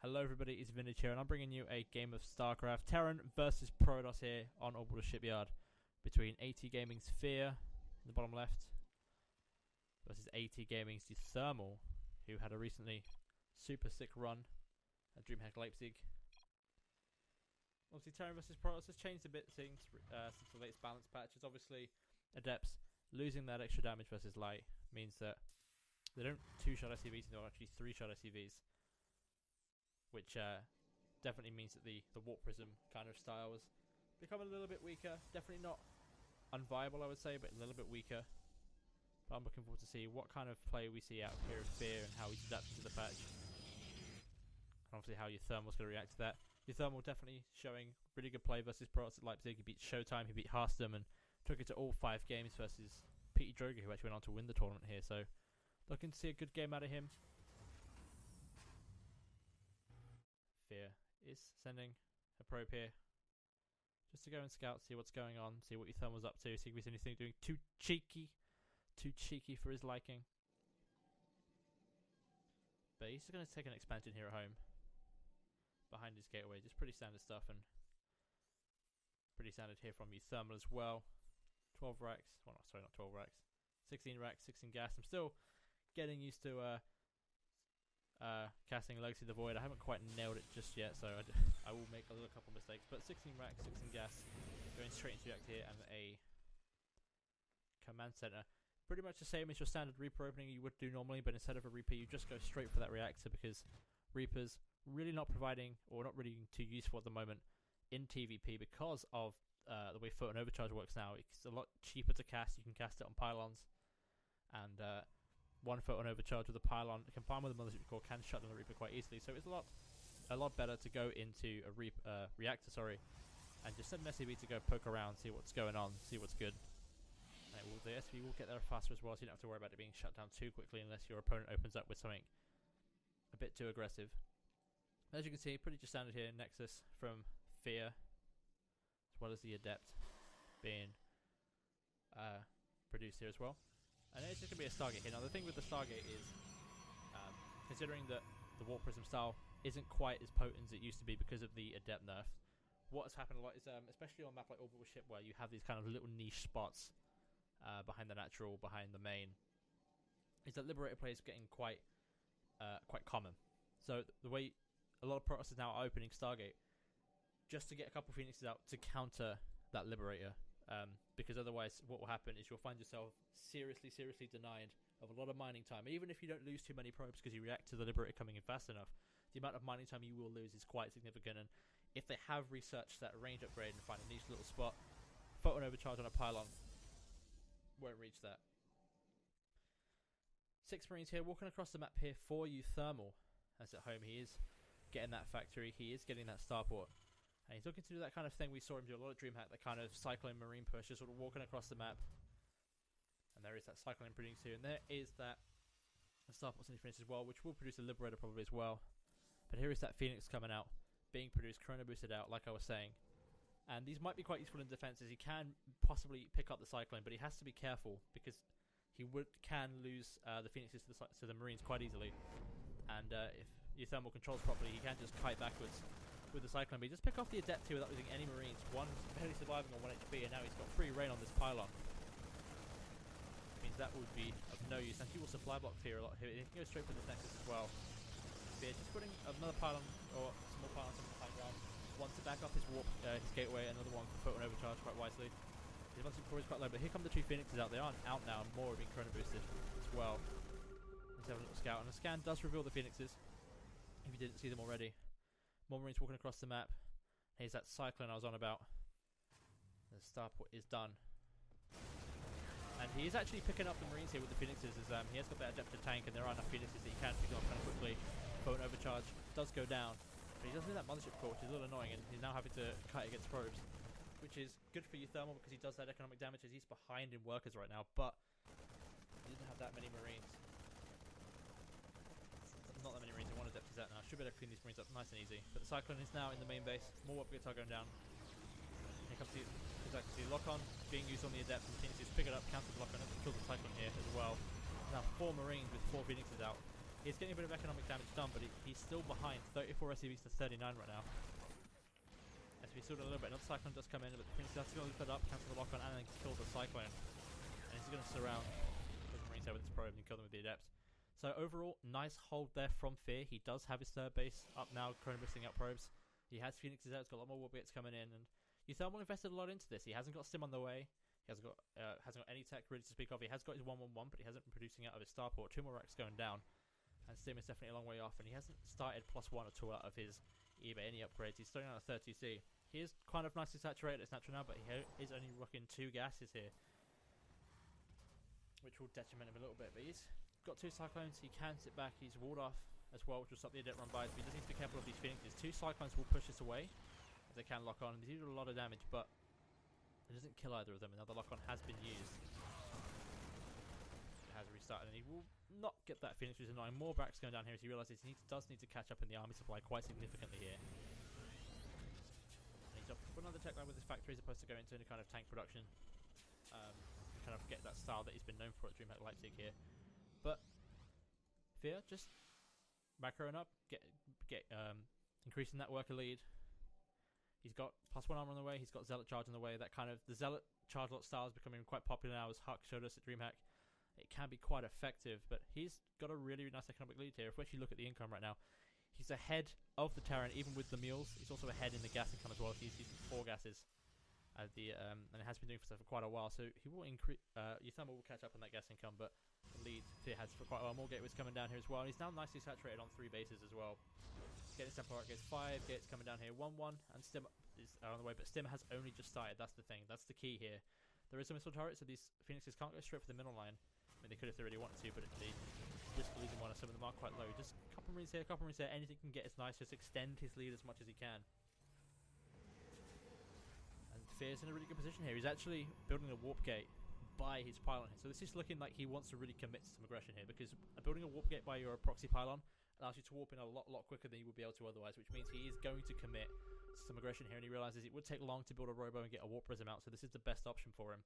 Hello everybody, it's Vintage here and I'm bringing you a game of StarCraft. Terran versus Protoss here on Orbital Shipyard between AT Gaming's FeaR in the bottom left versus AT Gaming's uThermal, who had a recently super sick run at DreamHack Leipzig. Obviously Terran versus Protoss has changed a bit since the latest balance patches. Obviously Adepts losing that extra damage versus light means that they don't 2-shot SCVs, they're actually 3-shot SCVs. Which definitely means that the Warp Prism kind of style has become a little bit weaker. Definitely not unviable, I would say, but a little bit weaker. But I'm looking forward to see what kind of play we see out here of FeaR and how he's adapting to the patch. And obviously how uThermal's going to react to that. uThermal definitely showing really good play versus Protoss at Leipzig. He beat Showtime, he beat Harstam, and took it to all 5 games versus Pete Droger, who actually went on to win the tournament here. So looking to see a good game out of him. FeaR is sending a probe here just to go and scout, see what's going on, see what uThermal's up to, see if he's anything doing too cheeky for his liking. But he's just going to take an expansion here at home behind his gateway, just pretty standard stuff, and pretty standard here from uThermal as well. 12 racks, well sorry, not 12 racks, 16 racks, 16 gas. I'm still getting used to casting Legacy the Void. I haven't quite nailed it just yet, so I will make a couple mistakes. But 16 racks, 16 gas, going straight into react here, and a command center. Pretty much the same as your standard Reaper opening you would do normally, but instead of a Reaper, you just go straight for that reactor because Reapers really not providing, or not really too useful at the moment in TvP because of the way Photon Overcharge works now. It's a lot cheaper to cast. You can cast it on pylons, and one Photon Overcharge with a pylon combined with a Mothership Core can shut down the Reaper quite easily. So it's a lot better to go into a reactor, and just send an SCV to go poke around, see what's going on, see what's good. And the SCV will get there faster as well, so you don't have to worry about it being shut down too quickly unless your opponent opens up with something a bit too aggressive. As you can see, pretty just standard here. Nexus from FeaR, as well as the Adept being produced here as well. And it's just going to be a Stargate here. Now the thing with the Stargate is, considering that the Warp Prism style isn't quite as potent as it used to be because of the Adept nerf, what has happened a lot is, especially on a map like Orbital Ship, where you have these kind of little niche spots behind the natural, behind the main, is that Liberator play is getting quite common. So the way a lot of Protosters now are opening Stargate, just to get a couple Phoenixes out to counter that Liberator. Because otherwise what will happen is you'll find yourself seriously denied of a lot of mining time. Even if you don't lose too many probes because you react to the Liberator coming in fast enough, the amount of mining time you will lose is quite significant. And if they have researched that range upgrade and find a niche little spot, Photon Overcharge on a pylon won't reach that. 6 Marines here walking across the map here for uThermal. As at home he is getting that factory, he is getting that starport. And he's looking to do that kind of thing we saw him do a lot at DreamHack, that kind of cycling marine push, just sort of walking across the map. And there is that cycling producing too, and there is that starport in Phoenix as well, which will produce a Liberator probably as well. But here is that Phoenix coming out, being produced, Chrono boosted out, like I was saying. And these might be quite useful in defense, as he can possibly pick up the cycling, but he has to be careful because he can lose the Phoenixes to the Marines quite easily. And if uThermal controls properly, he can just kite backwards with the cyclone, but he just pick off the Adept here without losing any Marines. One barely surviving on 1 HP, and now he's got free reign on this pylon. Means that would be of no use, and he will supply block FeaR a lot here. He can go straight for this Nexus as well. FeaR just putting another pylon, or small pylon on the high ground. Wants to back up his warp, his gateway, another one for Photon Overcharge quite wisely. His Mothership Core is quite low, but here come the 2 Phoenixes out. They aren't out now, and more are being chrono boosted as well. Let's have a little scout, and the scan does reveal the Phoenixes, if you didn't see them already. More Marines walking across the map. Here's that cyclone I was on about. The starport is done. And he is actually picking up the Marines here with the Phoenixes, as he has got that Adept tank, and there are enough Phoenixes that he can pick up kind of quickly. Photon Overcharge does go down, but he doesn't do that Mothership Core, which is a little annoying, and he's now having to kite against probes, which is good for uThermal because he does that economic damage as he's behind in workers right now, but he didn't have that many Marines. Not that many Marines, and 1 Adept is out now. Should be able to clean these Marines up nice and easy. But the Cyclone is now in the main base. More Warp Guitar going down. Here comes the lock on being used on the Adept, and Phoenixes pick it up, counter the lock on, and kill the Cyclone here as well. Now 4 Marines with 4 Phoenixes out. He's getting a bit of economic damage done, but he's still behind 34 SCVs to 39 right now. As we saw a little bit, another Cyclone does come in, but the Phoenix is going to loop it up, cancel the lock-on, and then kill the Cyclone. And he's going to surround the Marines there with his probe and kill them with the Adepts. So overall, nice hold there from FeaR. He does have his third base up now, chrono-boosting out probes. He has Phoenixes out, he's got a lot more warp gates coming in, and uThermal invested a lot into this. He hasn't got Stim on the way. He hasn't got any tech really to speak of. He has got his 111, but he hasn't been producing out of his starport. 2 more racks going down, and Stim is definitely a long way off. And he hasn't started +1 or 2 out of his eBay any upgrades. He's starting out at 30C. He is kind of nicely saturated. It's natural now, but he is only rocking 2 gases here, which will detriment him a little bit. But he's got 2 Cyclones. He can sit back. He's walled off as well, which will stop the Adept run by. But he does need to be careful of these Phoenixes. 2 Cyclones will push this away, as they can lock on. And they do a lot of damage, but it doesn't kill either of them. Another lock-on has been used. It has restarted, and he will not get that Phoenix, which is annoying. More bracks going down here as he realises he does need to catch up in the army supply quite significantly here. And he's opted for another tech line with his factory as opposed to going into any kind of tank production. Kind of get that style that he's been known for at DreamHack Leipzig here. But FeaR just macroing up, increasing that worker lead. He's got +1 armor on the way. He's got Zealot charge on the way. That kind of the Zealot charge lot style is becoming quite popular now, as Huck showed us at DreamHack. It can be quite effective, but he's got a really nice economic lead here. If we actually look at the income right now, he's ahead of the Terran even with the mules. He's also ahead in the gas income as well. He's using 4 gases, and it has been doing so for quite a while. So he will increase. uThermal will catch up on that gas income, but the lead FeaR has for quite a while. More gateways coming down here as well. And he's now nicely saturated on 3 bases as well. Get his tempo, gets 5 gates coming down here, 1-1, and Stim is on the way, but Stim has only just started. That's the thing. That's the key here. There is a missile turret, so these Phoenixes can't go straight for the middle line. I mean, they could if they really wanted to, but they risk losing one, and some of them are quite low. Just a couple Marines here, a couple Marines there. Anything can get is nice. Just extend his lead as much as he can. And FeaR's in a really good position here. He's actually building a warp gate by his pylon here. So this is looking like he wants to really commit to some aggression here, because building a warp gate by your proxy pylon allows you to warp in a lot quicker than you would be able to otherwise, which means he is going to commit to some aggression here, and he realises it would take long to build a robo and get a warp prism out, so this is the best option for him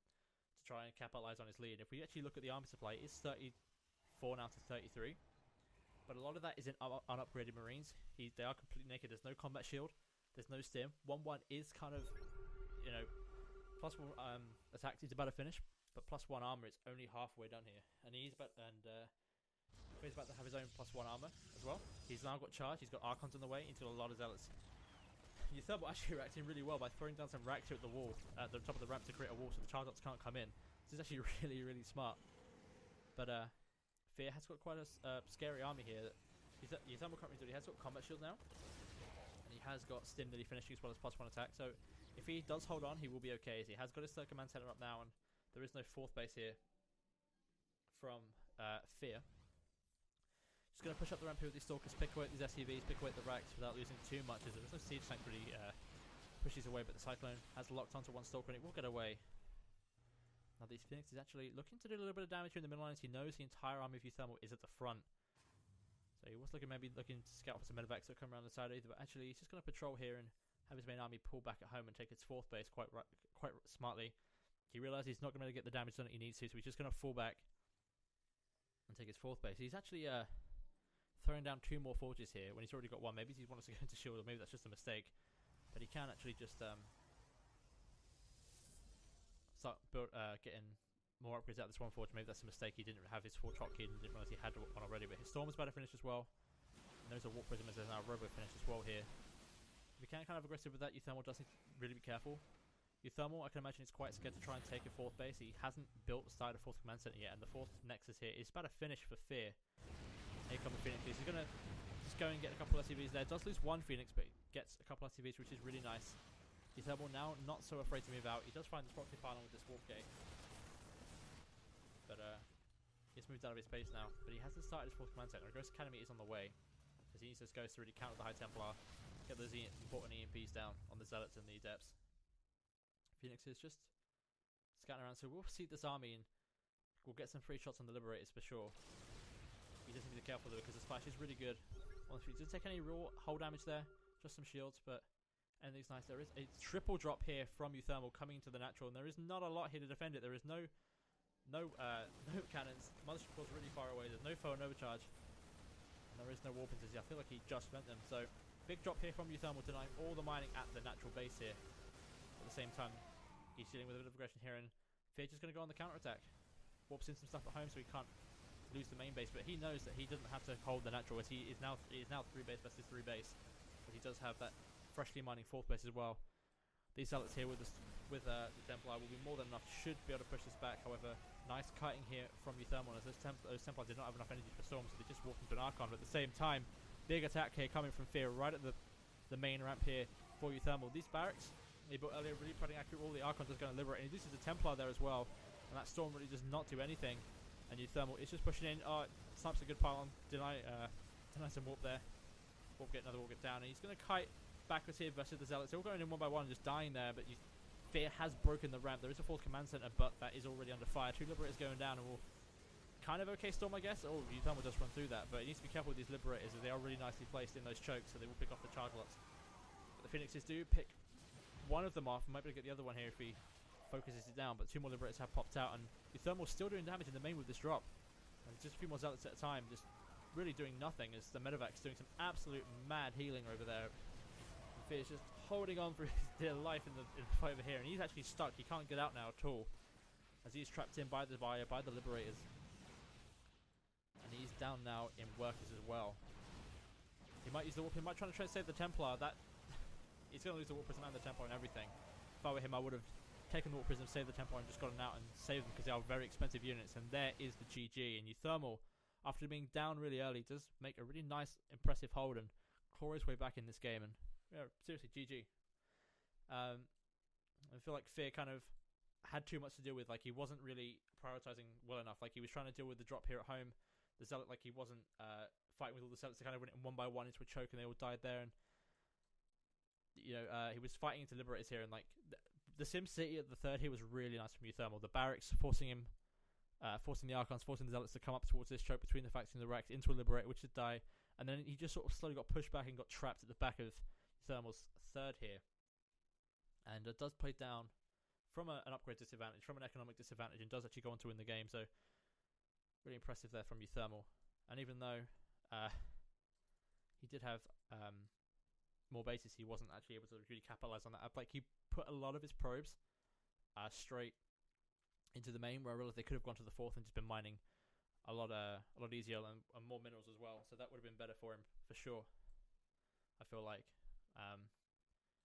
to try and capitalise on his lead. If we actually look at the army supply, it's 34 now to 33, but a lot of that is in unupgraded Marines. They are completely naked. There's no combat shield, there's no Stim. 1-1 is kind of, you know, +1 attack is about to finish, but +1 armor is only halfway done here, and he's about to have his own +1 armor as well. He's now got charge. He's got Archons on the way. He's got a lot of Zealots. uThermal actually reacting really well by throwing down some racks here at the wall, at the top of the ramp, to create a wall so the charge lots can't come in. This is actually really smart. But FeaR has got quite a scary army here. uThermal can't really do it. He has got combat shield now, and he has got Stim that he finished as well as +1 attack. So if he does hold on, he will be okay. As he has got his 3rd command center up now, and there is no 4th base here from FeaR. Just going to push up the ramp here with these Stalkers, pick away these SCVs, pick away the racks without losing too much, as there is no siege tank really pushes away, but the Cyclone has locked onto 1 Stalker and it will get away. Now these Phoenix is actually looking to do a little bit of damage here in the middle lines. He knows the entire army of uThermal is at the front, so he was maybe looking to scout for some medevacs that come around the side either, but actually he's just going to patrol here and have his main army pull back at home and take its 4th base quite smartly. He realises he's not going to get the damage done that he needs to, so he's just going to fall back and take his 4th base. He's actually throwing down 2 more forges here when he's already got 1. Maybe he wants to go into shield, or maybe that's just a mistake. But he can actually just start getting more upgrades out of this 1 forge. Maybe that's a mistake. He didn't have his 4 trot key and didn't realise he had one already. But his storm is about to finish as well. And there's a warp prism as there's now a robo finish as well here. We can kind of aggressive with that. uThermal does need to really be careful. uThermal, I can imagine, is quite scared to try and take a 4th base. He hasn't started a 4th command center yet, and the 4th nexus here is about to finish for FeaR. Here come the Phoenix. He's going to just go and get a couple of SCVs there. Does lose 1 Phoenix, but gets a couple of SCVs, which is really nice. uThermal now not so afraid to move out. He does find this proxy pylon with this warp gate, but he's moved out of his base now. But he hasn't started his 4th command center. Ghost Academy is on the way, as he needs this Ghost to really counter the High Templar, get those important EMPs down on the Zealots and the Adepts. Phoenix is just scouting around, so we'll see this army and we'll get some free shots on the Liberators for sure. You just need to be careful though, because the splash is really good. Doesn't take any real hull damage there, just some shields, but anything's nice. There is a triple drop here from uThermal coming into the natural, and there is not a lot here to defend it. There is no cannons. Mothership Core's really far away. There's no foe and overcharge. There is no warp into. I feel like he just spent them. So big drop here from uThermal, denying all the mining at the natural base here. At the same time, he's dealing with a bit of aggression here, and FeaR just going to go on the counter attack. Warps in some stuff at home so he can't lose the main base, but he knows that he doesn't have to hold the natural, as he is now 3 base versus 3 base. But he does have that freshly mining 4th base as well. These zealots here with the Templar will be more than enough, should be able to push this back. However, nice kiting here from uThermal, as those Templars did not have enough energy for Storm, so they just walked into an Archon. But at the same time, big attack here coming from FeaR right at the main ramp here for uThermal. These barracks he built earlier really pretty accurate. All the Archons are going to liberate, and he loses the Templar there as well, and that Storm really does not do anything. And uThermal is just pushing in. Oh, snipes a good pile on. Deny some warp there. Warp get another warp get down, and he's going to kite backwards here versus the Zealots. They're all going in one by one and just dying there, but FeaR has broken the ramp. There is a 4th command center, but that is already under fire. 2 Liberators going down, and will kind of okay Storm, I guess. Oh, uThermal just run through that, but he needs to be careful with these Liberators, as they are really nicely placed in those chokes, so they will pick off the charge lots. But the Phoenixes do pick one of them off. Might be able to get the other one here if he focuses it down, but 2 more Liberators have popped out, and uThermal's still doing damage in the main with this drop. And just a few more Zealots at a time, just really doing nothing, as the Medevac's doing some absolute mad healing over there. And FeaR's just holding on for his dear life in the fight over here, and he's actually stuck. He can't get out now at all, as he's trapped in by the Liberators. And he's down now in workers as well. He might use the warp. He might try to save the Templar. That he's going to lose the warp prism and the Templar and everything. If I were him, I would have taken the warp prism, saved the Templar, and just gotten out and saved them, because they are very expensive units. And there is the GG. And uThermal, after being down really early, does make a really nice, impressive hold and claw his way back in this game. And yeah, seriously, GG. I feel like FeaR kind of had too much to deal with. Like, he wasn't really prioritizing well enough. Like, he was trying to deal with the drop here at home. The Zealot, like, he wasn't fighting with all the Zealots. They kind of went in one by one into a choke, and they all died there. And you know, he was fighting into Liberators here, and like the Sim City at the third here was really nice from uThermal. The barracks forcing him, forcing the Archons, forcing the Zealots to come up towards this choke between the factions and the racks into a Liberator, which would die. And then he just sort of slowly got pushed back and got trapped at the back of uThermal's third here. And does play down from an upgrade disadvantage, from an economic disadvantage, and does actually go on to win the game. So really impressive there from uThermal. And even though he did have more bases, he wasn't actually able to really capitalize on that. Like, he put a lot of his probes straight into the main, where they could have gone to the 4th and just been mining a lot easier and more minerals as well. So that would have been better for him for sure, I feel like.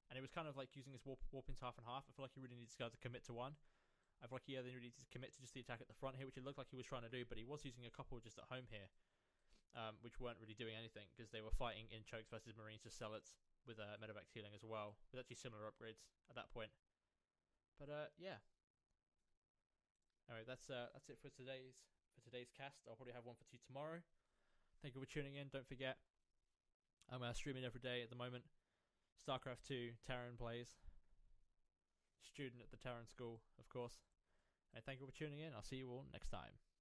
And it was kind of like using his warpings half and half. I feel like he really needs to commit to one. I feel like he really needs to commit to just the attack at the front here, which it looked like he was trying to do, but he was using a couple just at home here, which weren't really doing anything, because they were fighting in chokes versus Marines, just Zealots with Medevac healing as well, with actually similar upgrades at that point. But yeah. Anyway, that's it for today's cast. I'll probably have one for you tomorrow. Thank you for tuning in. Don't forget, I'm streaming every day at the moment. StarCraft 2 Terran plays. Student at the Terran School, of course. And thank you for tuning in. I'll see you all next time.